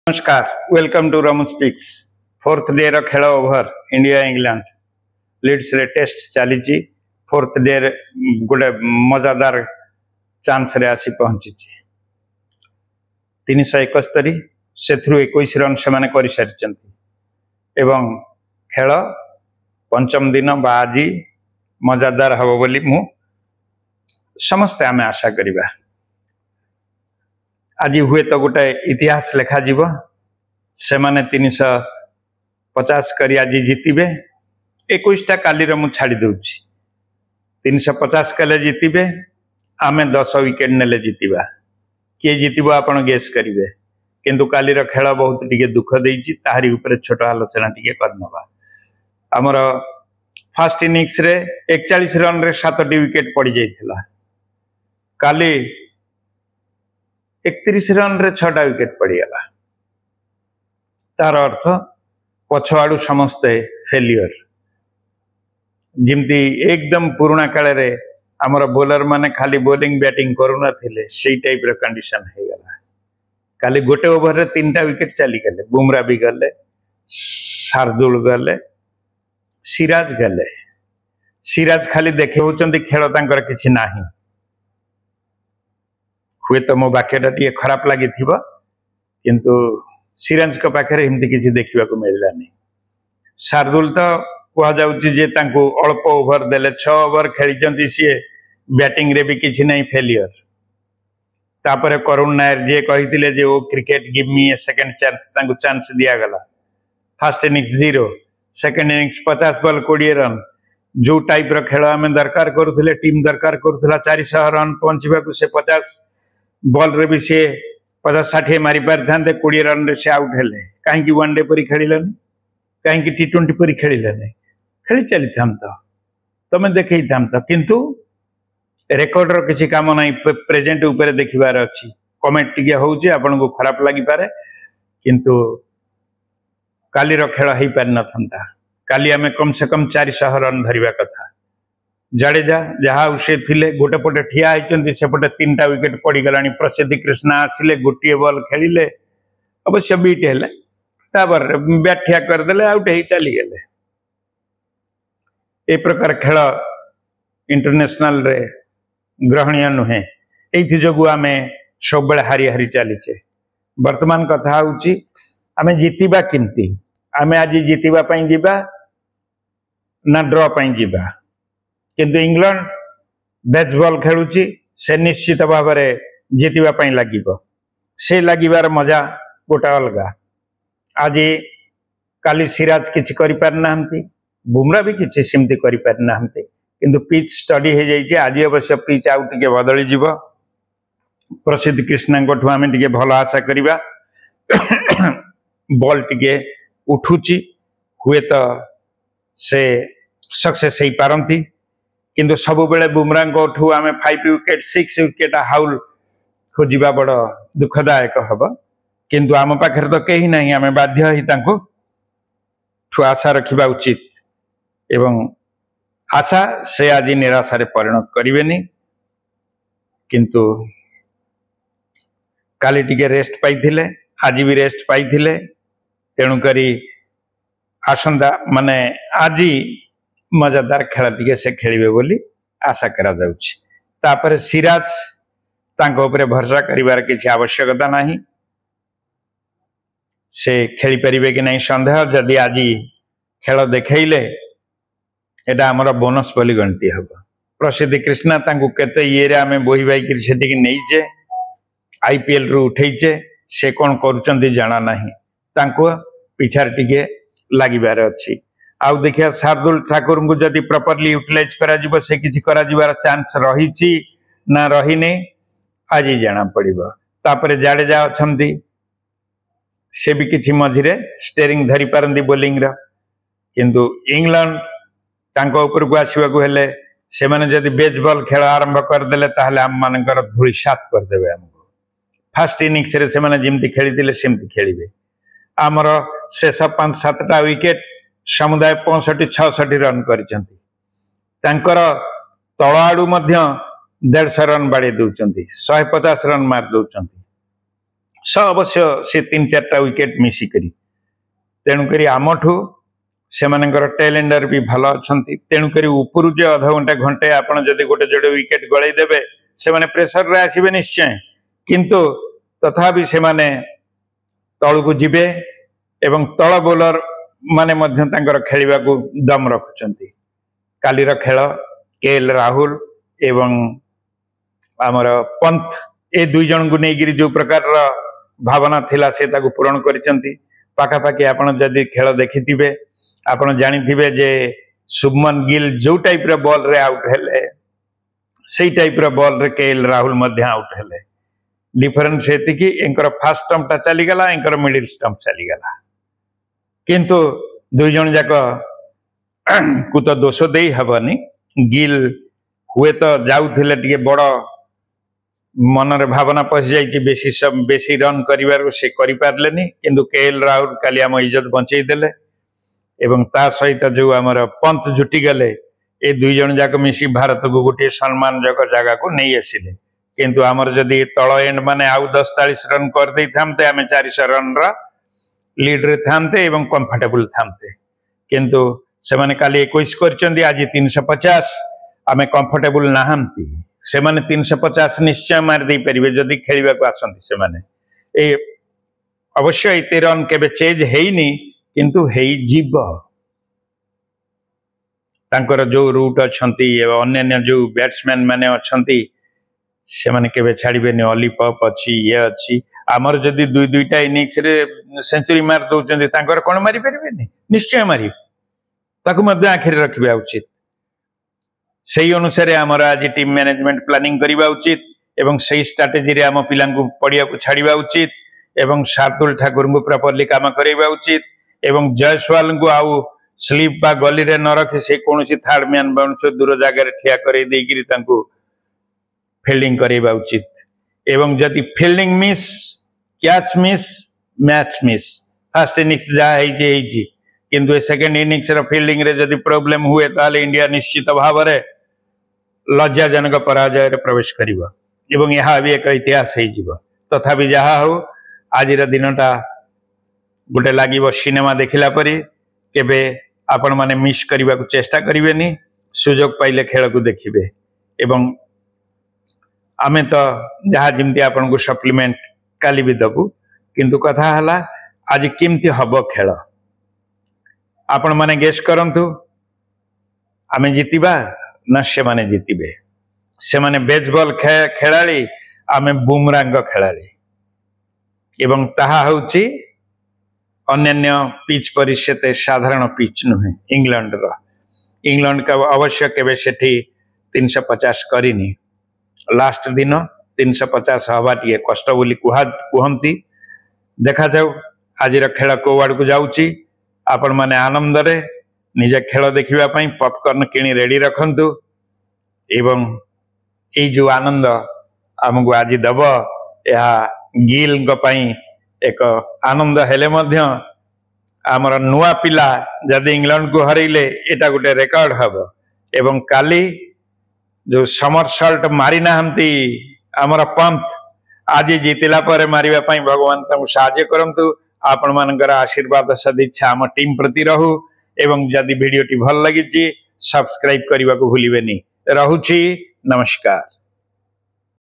नमस्कार welcome to Ramu speaks fourth day रो खेल ओवर इंडिया इंग्लैंड लीड्स रे टेस्ट चली फोर्थ डे गोटे मजादार चांस रे आसी पहुंची 371 से 21 रन से माने करि सारिचंती एवं खेल पंचम दिन बा आज मजादार हबो बोली मु समस्त आमे आशा करिबा। आज हुए तो गोटे इतिहास लेखा जीव से माने 350 करी आज जीतिबे 21टा कालीर मु छाड़ी दउछि 350 कले जीतिबे आमे 10 विकेट नेले जीतिबा किए जीतिबो आपण गेस करिवे किंतु कालीर खेल बहुत टिके दुख देइछि ताहारी ऊपर छोट आलोचना टिके करनबा। हमर फर्स्ट इनिंग्स रे 41 रन रे 7टी विकेट पड़ी जाइथिला काली 31 रन रे 6टा विकेट पड़ीगला तार अर्थ पछआड़ू समस्ते फेलियर जिमती एकदम पुराना काल रे हमर बॉलर माने खाली बॉलिंग बैटिंग करूना थिले सेई टाइप रो कंडीशन हे गला। काली गोटे ओवर रे 3टा विकेट चली गले बुमरा भी गले शार्दुल गले सिराज गले सिराज खाली देखे होचंती खेल तांकर किछि नाही हुए तो मो वाक्यटा टी खराब लगी किंतु सिराज को पाखे एमती किसी देखा मिलला नहीं। शार्दुल तो कह जाऊँगी अल्प ओवर देले 6 ओवर खेली सी बैटिंग रे भी किसी नहीं फेलियर तापर करुण नायर जी कही जे ओ cricket give me a second chance chance दिगला। First innings 0 second innings 50 ball 20 run जो टाइप रो खेल आम दरकार करुले टीम दरकार करुला 400 रन पहुंचा से 50 बॉल रे भी सी 50-60 मारी पारि था 20 रन रे से आउट हेले कहीं वनडे परी खेलिलानी कहीं T20 परी खेलिलानी खेली चली था तमें देखई था किंतु रेकर्ड रो किसी काम नहीं प्रेजेंट ऊपर देखिबार अछि कमेंट टिके होउची आपन को खराब लागि पारे किंतु काली रो खेल हेई पारि न था काली हमें कम से कम 400 रन धरिबा कथा। जडेजा जहाँ उसे थिले गोटे पटे ठिया होइचंती सेपटे 3टा विकेट पड़ी गलानी प्रसिद्धि कृष्णा आसिले गोटे बॉल खेलिले अवश्य बीट हेले तापर बैट ठिया करदेले आउट हेई चली गेले। ए प्रकार खेल इंटरनेशनल रे ग्रहणीय नुहे एथि जोगु आमे सब बेले हारी हारी चलीचे। वर्तमान कथा होउची आमे जीतिबा किंती आमे आज जीतिबा पई जीबा ना ड्रॉ पई जीबा किंतु इंग्लैंड बेसबॉल खेलुची से निश्चित भाव में जीतिबा पई लागिबो से लागिबार मजा गोटा अलगा। आज काली सिराज किछि करि पार नाहंती बुमरा भी किछि सिमती करि पार नाहंती किंतु पिच स्टडी हे जाइए आज अवश्य पिच आउ टिके बदली जीवो प्रसिद्ध कृष्णा को आमे टिके भलो आशा करिबा बॉल टिके उठुची हुए तो से सक्सेस हे पारंती किंतु सब बेले बुमरा ठू आम 5 विकेट 6 विकेट हाउल खोजा बड़ दुखदायक हम किंतु आम पाखे तो कहीं नहीं आम बाध्य ही ठू आशा रखा उचित एवं आशा से आज निराशारे परिणत करें किंतु काली टिके रेस्ट पाइथिले आज भी रेस्ट पाइथिले तेणुकरी आसंदा माने आज मजादार खेल टिके से खेलिबे बोली आशा करा जाउछि। तापर सिराज तांको ऊपर भरोसा करिवार किछि आवश्यकता नाही से खेली परिबे कि नहीं संदेह जदि आज खेल देखैले एटा हमर बोनस बोली गणती हबो। प्रसिद्ध कृष्णा तांको केते ये रे आमे बोही बाई कि सेठी कि नैचे आईपीएल रु उठैचे से कोन करूचंती जाना नाही तांको पिछार टिके लागिबार अछि। आउ देखिया शार्दुल ठाकुर को जदि प्रॉपर्ली यूटिलाइज करा जिवो से किछि करा जिवार चांस रहिछि ना रहिने आज जाना पड़िबो। तापरे जाडेजा अछंती से भी किछि मझिरे स्टेरिंग धरि पारंती बॉलिंग रा किंतु इंग्लैंड तांको ऊपर को आसीबा को हेले से माने जदि बेसबॉल खेल आरंभ कर देले ताहले हम मानकर धूଳି सात कर देबे हमको। फर्स्ट इनिंग्स रे से माने जिमती खेलिदिले सेमती खेलिबे हमर शेष 5-7टा विकेट समुदाय 65-66 रन करिसंती तांकर तळ आडू मध्य 150 रन बाड़ी दउचंती 150 रन मार दउचंती अवश्य से 3-4टा विकेट मिसिकरी तेणुकरी आमठू से टेलेंडर भी भल अच्छा तेणुकरी उपरू जो अध घंटे घंटे आपड़ जदि गोटे जोड़े विकेट गलई देवे से माने प्रेसर रे आसिबे निश्चय किंतु तथापि से माने तल को जिबे एवं तल बोलर माने मध्य तांकर खेलिबा को दम रखुचंती कालीर खेल केएल राहुल एवं आमर पंत ए दुई जन को नहीं जो प्रकार भावना थिला से ताको पूरण करिसंती पाखापाखि आपण जदि खेल देखिथिबे आपण जानिथिबे जे शुभमन गिल जो टाइप रे बॉल रे आउट हेले सेई टाइप रे बॉल रे केएल राहुल मध्य आउट हेले डिफरेंस एति कि एंकर फास्ट स्टंप ता चली गला एंकर मिडिल स्टंप चली गला किंतु दुई जन जाक को तो दोष देई हबनी गिल हुए तो जाउथिले टिके बड़ मन रे भावना पस जाइछि बेसी रन करिवार से करि पारलेनी किंतु केएल राहुल काली हम इज्जत बंचई देले एवं ता सहित जो हमर पंत जुटी गले ए दुई जन जाक मिसी भारत को गोटे सम्मानजनक जगह को नहीं आसिले किंतु आमर जदि तल एंड माने आउ 10-40 रन कर दे थामते आमे 400 रन रा लीड रे थामते एवं कंफर्टेबल थामते किंतु से माने काली 21 करचंदी आज 350 आमे कंफर्टेबल नाहंती से माने 350 निश्चय मार दे परिबे जदि खेलिबा को आसंती से माने ए अवश्य एते रन केबे चेंज हेइनी किंतु हेइ जीव तांकर जो रूट अछंती एवं अन्य जो बैट्समैन माने अछंती से माने केबे छाड़ीबेनी अलीपप अच्छी ये अच्छी आमर जदि दुईटा इनिंग्स रे सेंचुरी मार दउचंदी तांकर कोन मारी परिबेनी निश्चय मारी ताकू मध्य आखिर रखिबा उचित सही अनुसार आमर आज टीम मैनेजमेंट प्लानिंग करिबा उचित एवं सही स्ट्रेटजी रे आम पिलां को पड़िया को छाड़ीबा उचित एवं शार्दुल ठाकुर को प्रॉपर्ली काम करिबा उचित एवं जयसवाल को आउ स्लीप बा गली रे न रखि से कोनोसी थर्ड मैन बाउंस दूर जगह रे ठिया करे देगिरी तांको फील्डिंग करिबा उचित एवं जदि fielding miss catch miss match miss first innings जा हेजी किंतु सेकंड इनिंग्स रो फील्डिंग रे जदि प्रॉब्लम हुए ताले इंडिया निश्चित भाव रे लज्जाजनक पराजय रे प्रवेश करिबा एवं यह भी एक इतिहास हे जीव तथापि जहा हो आज दिनटा गोटे लगे सिनेमा देखला परी केबे आपण माने मिस करने को चेष्टा करेंगे सुजोग पाइले खेल को देखिए एवं आमे तो जहाँ जमती आपन को सप्लीमेंट काली भी दबु किंतु कथा हला आज केमती हब खेल आपण माने गेस करंतु आमे जीतिबा ना से माने जीतिबे से माने बेसबॉल खेलाड़ी आमे बुमरांग खेलाड़ी एवं ताहा होची अन्य पिच परिस्थित साधारण पिच नुहे इंग्लैंड का अवश्य केबे सेठी 350 करिनी लास्ट दिन 350 हवा टे कष्ट बोली कहती देखा जाऊ आज खेल को आड़ को जाऊँगी आपण माने आनंद रे निजे खेल देखिबा पई पॉपकॉर्न किणी रेडी रखंतु एवं ए जो आनंद हमको आज दब या गिल एक आनंद हेले मध्य आमर नुआ पिला जदि इंग्लैंड को हरइले एटा गोटे रेकर्ड हब एवं काली जो समरसल्ट मारी नाहंती आमर पंत आज जीतिला पर मारिबा पई भगवान तमु साहाय्य करंतु आपण मानकर आशीर्वाद सदिच्छा आम टीम प्रति रहू एवं जदि वीडियोटी भल लगी सब्सक्राइब करने को भूलिबेनी। रहुछि नमस्कार।